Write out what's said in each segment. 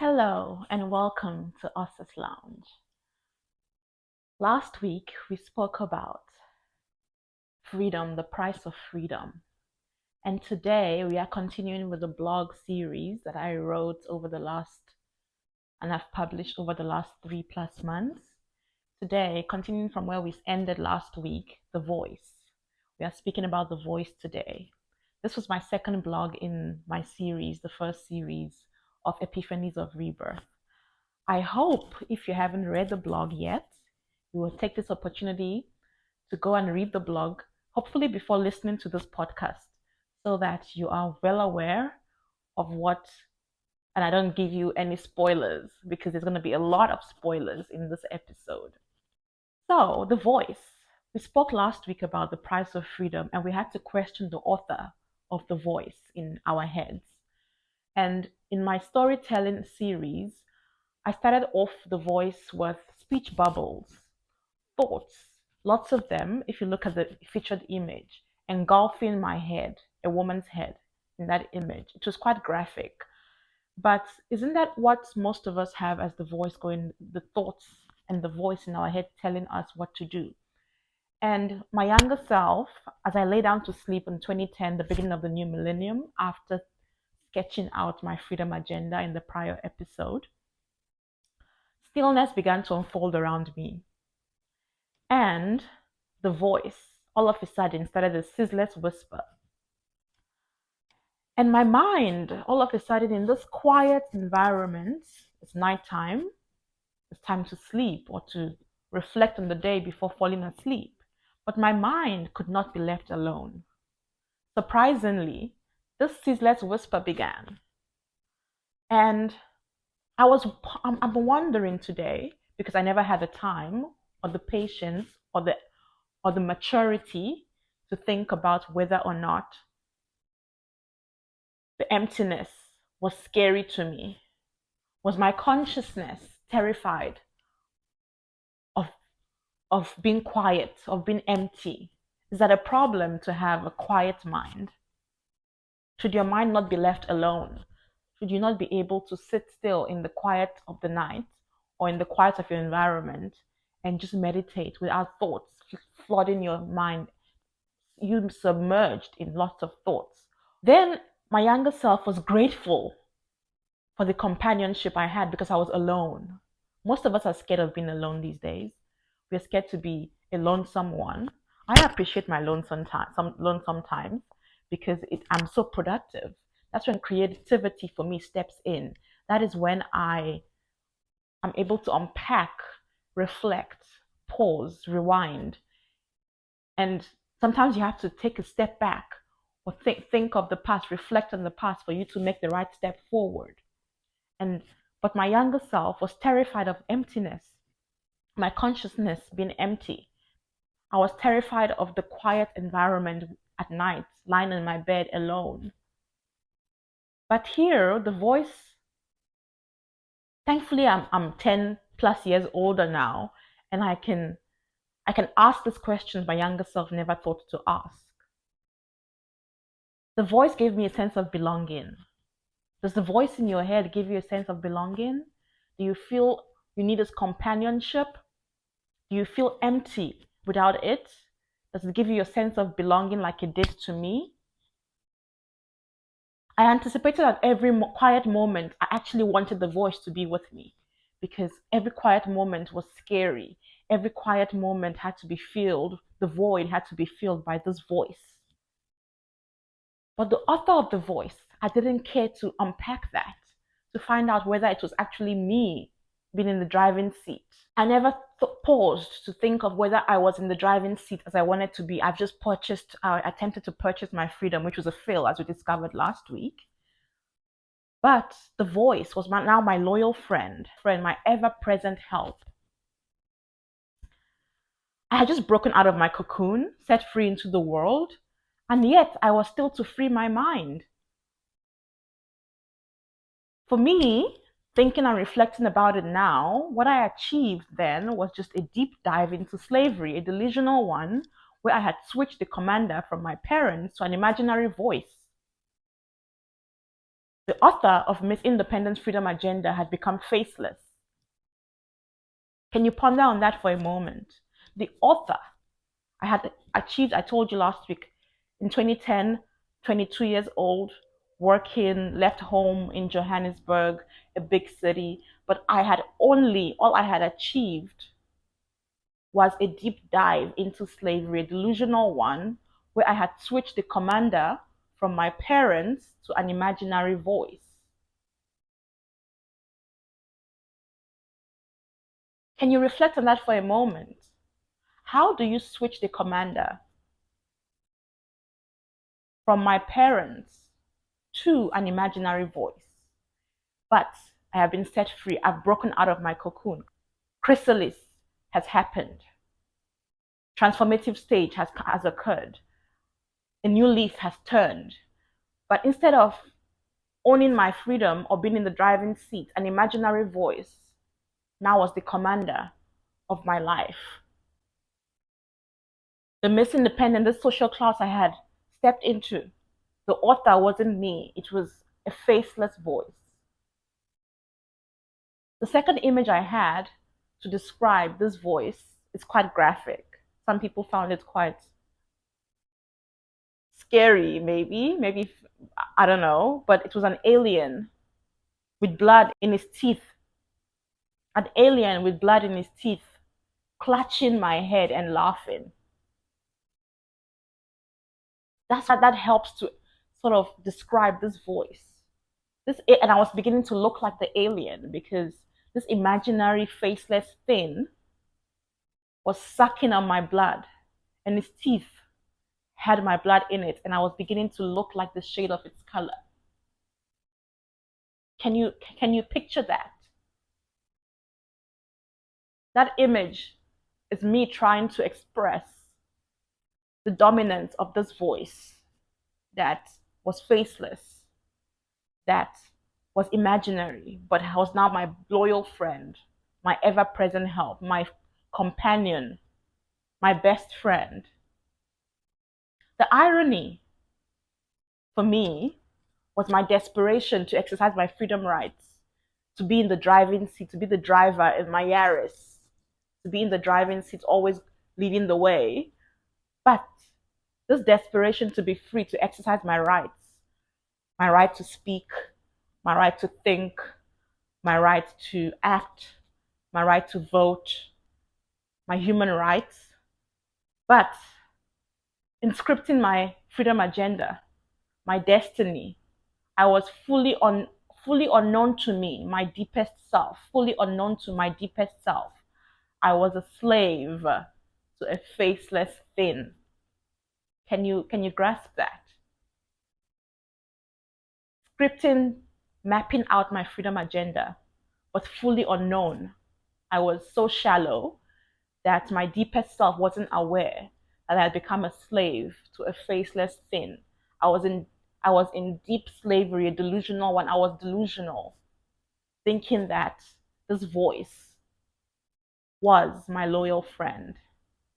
Hello and welcome to Us's Lounge. Last week we spoke about freedom, the price of freedom. And today we are continuing with the blog series that I wrote over the last and I've published over the last 3+ months. Today, continuing from where we ended last week, the voice. We are speaking about the voice today. This was my second blog in my series, the first series of Epiphanies of Rebirth. I hope if you haven't read the blog yet, you will take this opportunity to go and read the blog, hopefully before listening to this podcast, so that you are well aware of what, and I don't give you any spoilers because there's going to be a lot of spoilers in this episode. So, the voice. We spoke last week about the price of freedom, and we had to question the author of the voice in our heads. And in my storytelling series, I started off the voice with speech bubbles, thoughts, lots of them, if you look at the featured image, engulfing my head, a woman's head in that image. It was quite graphic. But isn't that what most of us have as the voice going, the thoughts and the voice in our head telling us what to do? And my younger self, as I lay down to sleep in 2010, the beginning of the new millennium, after sketching out my freedom agenda in the prior episode, stillness began to unfold around me. And the voice, all of a sudden, started a ceaseless whisper. And my mind, all of a sudden, in this quiet environment, it's nighttime, it's time to sleep or to reflect on the day before falling asleep. But my mind could not be left alone. Surprisingly, this ceaseless whisper began. And I'm wondering today, because I never had the time or the patience or the maturity to think about whether or not the emptiness was scary to me. Was my consciousness terrified of being quiet, of being empty? Is that a problem to have a quiet mind? Should your mind not be left alone? Should you not be able to sit still in the quiet of the night or in the quiet of your environment and just meditate without thoughts flooding your mind, you submerged in lots of thoughts? Then my younger self was grateful for the companionship I had because I was alone. Most of us are scared of being alone these days. We're scared to be a lonesome one. I appreciate my lonesome sometimes because I'm so productive. That's when creativity for me steps in. That is when I'm able to unpack, reflect, pause, rewind. And sometimes you have to take a step back or think of the past, reflect on the past for you to make the right step forward. But my younger self was terrified of emptiness, my consciousness being empty. I was terrified of the quiet environment at night, lying in my bed alone. But here, the voice, thankfully I'm 10+ years older now, and I can ask these questions my younger self never thought to ask. The voice gave me a sense of belonging. Does the voice in your head give you a sense of belonging? Do you feel you need this companionship? Do you feel empty without it? Does it give you a sense of belonging like it did to me? I anticipated at every quiet moment, I actually wanted the voice to be with me because every quiet moment was scary. Every quiet moment had to be filled, the void had to be filled by this voice. But the author of the voice, I didn't care to unpack that, to find out whether it was actually me being in the driving seat. I never paused to think of whether I was in the driving seat as I wanted to be. I've just attempted to purchase my freedom, which was a fail, as we discovered last week. But the voice was now my loyal friend, my ever present help. I had just broken out of my cocoon, set free into the world, and yet I was still to free my mind. For me, thinking and reflecting about it now, what I achieved then was just a deep dive into slavery, a delusional one, where I had switched the commander from my parents to an imaginary voice. The author of Miss Independence Freedom Agenda has become faceless. Can you ponder on that for a moment? The author I had achieved, I told you last week, in 2010, 22 years old, working, left home in Johannesburg, a big city, but all I had achieved was a deep dive into slavery, a delusional one, where I had switched the commander from my parents to an imaginary voice. Can you reflect on that for a moment? How do you switch the commander from my parents to an imaginary voice? But I have been set free. I've broken out of my cocoon. Chrysalis has happened. Transformative stage has occurred. A new leaf has turned. But instead of owning my freedom or being in the driving seat, an imaginary voice now was the commander of my life. The Miss Independent, this social class I had stepped into, the author wasn't me, it was a faceless voice. The second image I had to describe this voice is quite graphic. Some people found it quite scary, maybe, I don't know, but it was an alien with blood in his teeth. An alien with blood in his teeth, clutching my head and laughing. That helps to sort of describe this voice. And I was beginning to look like the alien because this imaginary faceless thing was sucking on my blood, and his teeth had my blood in it, and I was beginning to look like the shade of its color. Can you picture that? That image is me trying to express the dominance of this voice that was faceless, that was imaginary, but was now my loyal friend, my ever present help, my companion, my best friend. The irony for me was my desperation to exercise my freedom rights, to be in the driving seat, to be the driver in my Yaris, to be in the driving seat, always leading the way. But this desperation to be free, to exercise my right to speak, my right to think, my right to act, my right to vote, my human rights. But in scripting my freedom agenda, my destiny, I was fully unknown to me, my deepest self, fully unknown to my deepest self. I was a slave to a faceless thing. Can you grasp that? Scripting, mapping out my freedom agenda, was fully unknown. I was so shallow that my deepest self wasn't aware that I had become a slave to a faceless thing. I was in I was in deep slavery, a delusional one. I was delusional, thinking that this voice was my loyal friend,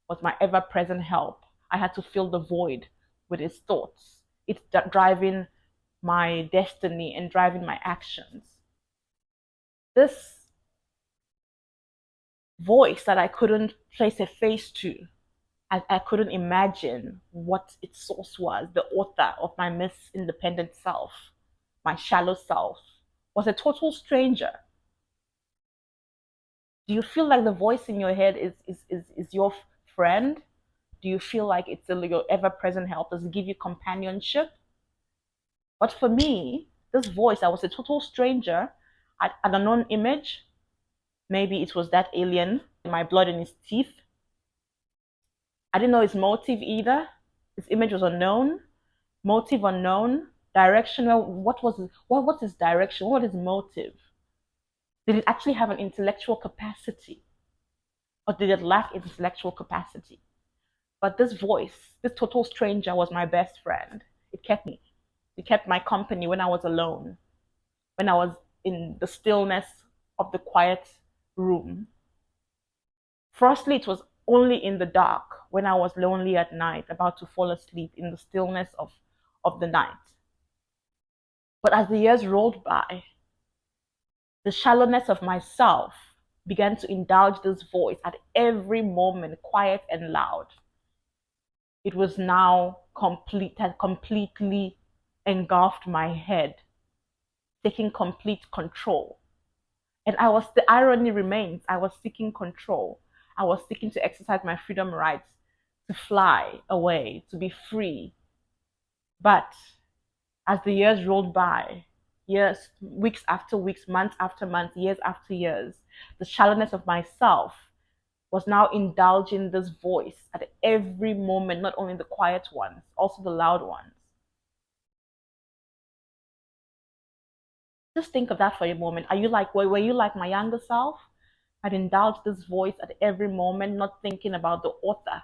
was my ever present help. I had to fill the void with his thoughts. It's driving my destiny and driving my actions. This voice that I couldn't place a face to, I couldn't imagine what its source was, the author of my Miss Independent self, my shallow self, was a total stranger. Do you feel like the voice in your head is your friend? Do you feel like it's your ever present help? Does it give you companionship? But for me, this voice, I was a total stranger at an unknown image. Maybe it was that alien, my blood in his teeth. I didn't know his motive either. His image was unknown, motive unknown. directional. What is direction? What is motive? Did it actually have an intellectual capacity, or did it lack intellectual capacity? But this voice, this total stranger, was my best friend. It kept me. It kept my company when I was alone, when I was in the stillness of the quiet room. Firstly, it was only in the dark when I was lonely at night, about to fall asleep in the stillness of the night. But as the years rolled by, the shallowness of myself began to indulge this voice at every moment, quiet and loud. It was now had completely engulfed my head, taking complete control. And the irony remains, I was seeking control. I was seeking to exercise my freedom rights, to fly away, to be free. But as the years rolled by, years, weeks after weeks, months after months, years after years, the shallowness of myself was now indulging this voice at every moment, not only the quiet ones, also the loud ones. Just think of that for a moment. Were you like my younger self? I'd indulge this voice at every moment, not thinking about the author.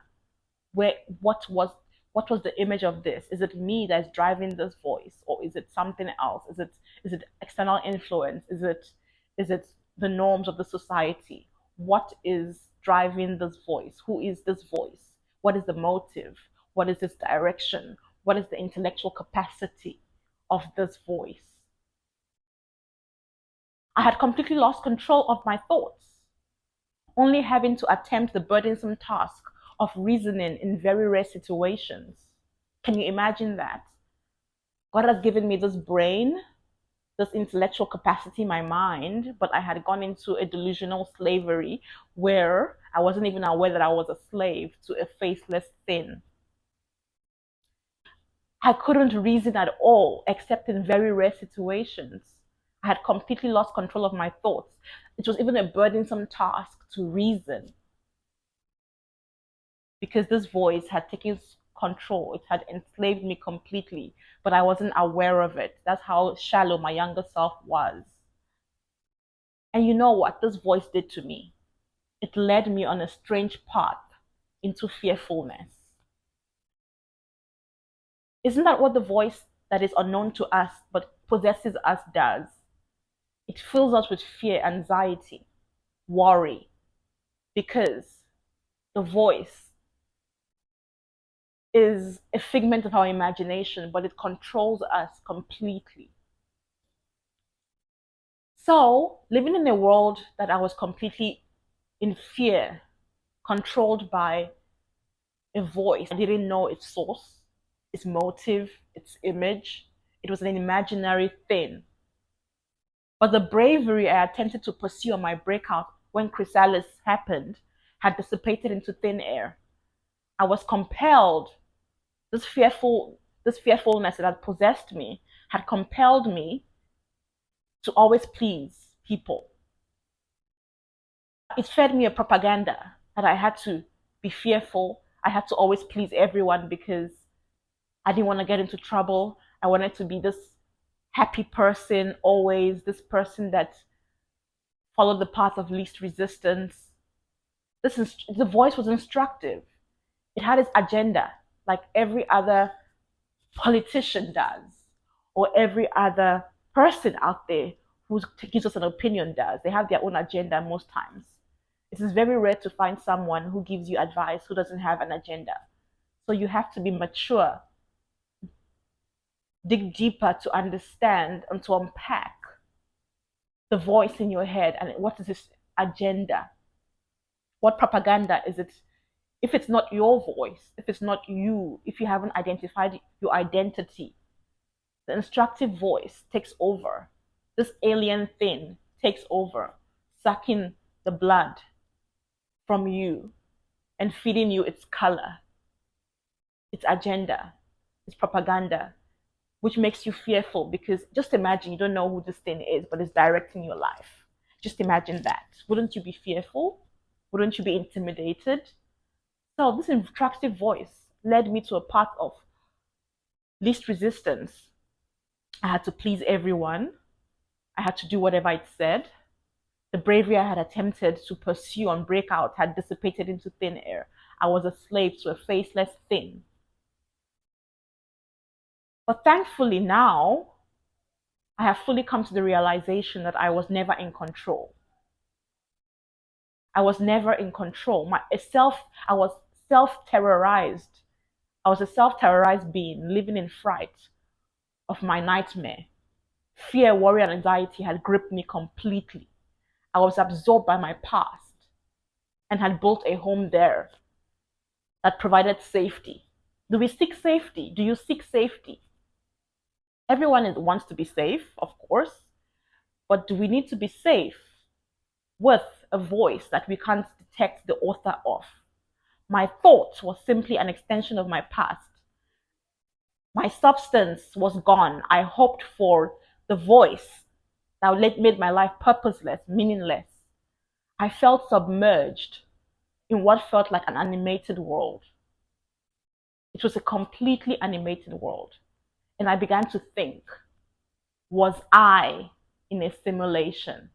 Where what was the image of this? Is it me that's driving this voice, or is it something else? Is it external influence? Is it the norms of the society? What is driving this voice? Who is this voice? What is the motive? What is its direction? What is the intellectual capacity of this voice? I had completely lost control of my thoughts, only having to attempt the burdensome task of reasoning in very rare situations. Can you imagine that? God has given me this brain, this intellectual capacity, my mind, but I had gone into a delusional slavery where I wasn't even aware that I was a slave to a faceless thing. I couldn't reason at all, except in very rare situations. I had completely lost control of my thoughts. It was even a burdensome task to reason because this voice had taken control. It had enslaved me completely, but I wasn't aware of it. That's how shallow my younger self was. And you know what this voice did to me? It led me on a strange path into fearfulness. Isn't that what the voice that is unknown to us but possesses us does? It fills us with fear, anxiety, worry, because the voice is a figment of our imagination, but it controls us completely. So, living in a world that I was completely in fear, controlled by a voice, I didn't know its source, its motive, its image. It was an imaginary thing. But the bravery I attempted to pursue on my breakout when Chrysalis happened had dissipated into thin air. I was compelled, this fearfulness that had possessed me had compelled me to always please people. It fed me a propaganda that I had to be fearful. I had to always please everyone because I didn't want to get into trouble. I wanted to be this happy person, always this person that followed the path of least resistance. The voice was instructive. It had its agenda, like every other politician does, or every other person out there who gives us an opinion does. They have their own agenda most times. It is very rare to find someone who gives you advice who doesn't have an agenda. So you have to be mature, dig deeper to understand and to unpack the voice in your head and what is its agenda. What propaganda is it? If it's not your voice, if it's not you, if you haven't identified your identity, the instructive voice takes over. This alien thing takes over, sucking the blood from you and feeding you its color, its agenda, its propaganda, which makes you fearful because just imagine you don't know who this thing is, but it's directing your life. Just imagine that. Wouldn't you be fearful? Wouldn't you be intimidated? So this instructive voice led me to a path of least resistance, I had to please everyone. I had to do whatever it said. The bravery I had attempted to pursue and break out had dissipated into thin air. I was a slave to a faceless thing. But thankfully now, I have fully come to the realization that I was never in control. I was never in control. I was self-terrorized. I was a self-terrorized being living in fright of my nightmare. Fear, worry, and anxiety had gripped me completely. I was absorbed by my past and had built a home there that provided safety. Do we seek safety? Do you seek safety? Everyone wants to be safe, of course, but do we need to be safe with a voice that we can't detect the author of? My thought was simply an extension of my past. My substance was gone. I hoped for the voice that made my life purposeless, meaningless. I felt submerged in what felt like an animated world. It was a completely animated world. And I began to think, was I in a simulation?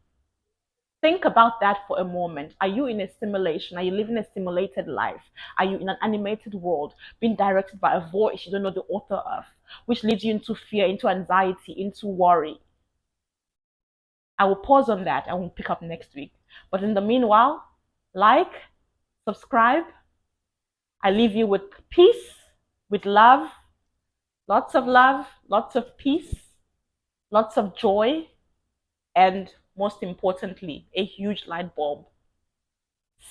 Think about that for a moment. Are you in a simulation? Are you living a simulated life? Are you in an animated world being directed by a voice you don't know the author of, which leads you into fear, into anxiety, into worry? I will pause on that and we'll pick up next week. But in the meanwhile, like, subscribe. I leave you with peace, with love, lots of peace, lots of joy, and most importantly, a huge light bulb.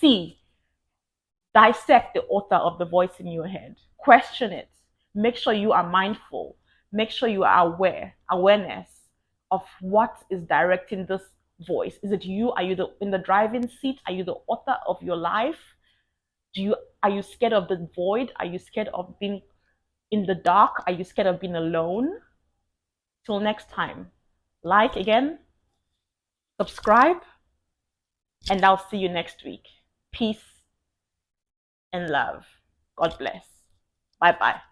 C, dissect the author of the voice in your head. Question it. Make sure you are mindful. Make sure you are awareness of what is directing this voice. Is it you? Are you in the driving seat? Are you the author of your life? Are you scared of the void? Are you scared of being in the dark? Are you scared of being alone? Till next time, like again, subscribe, and I'll see you next week. Peace and love. God bless. Bye bye.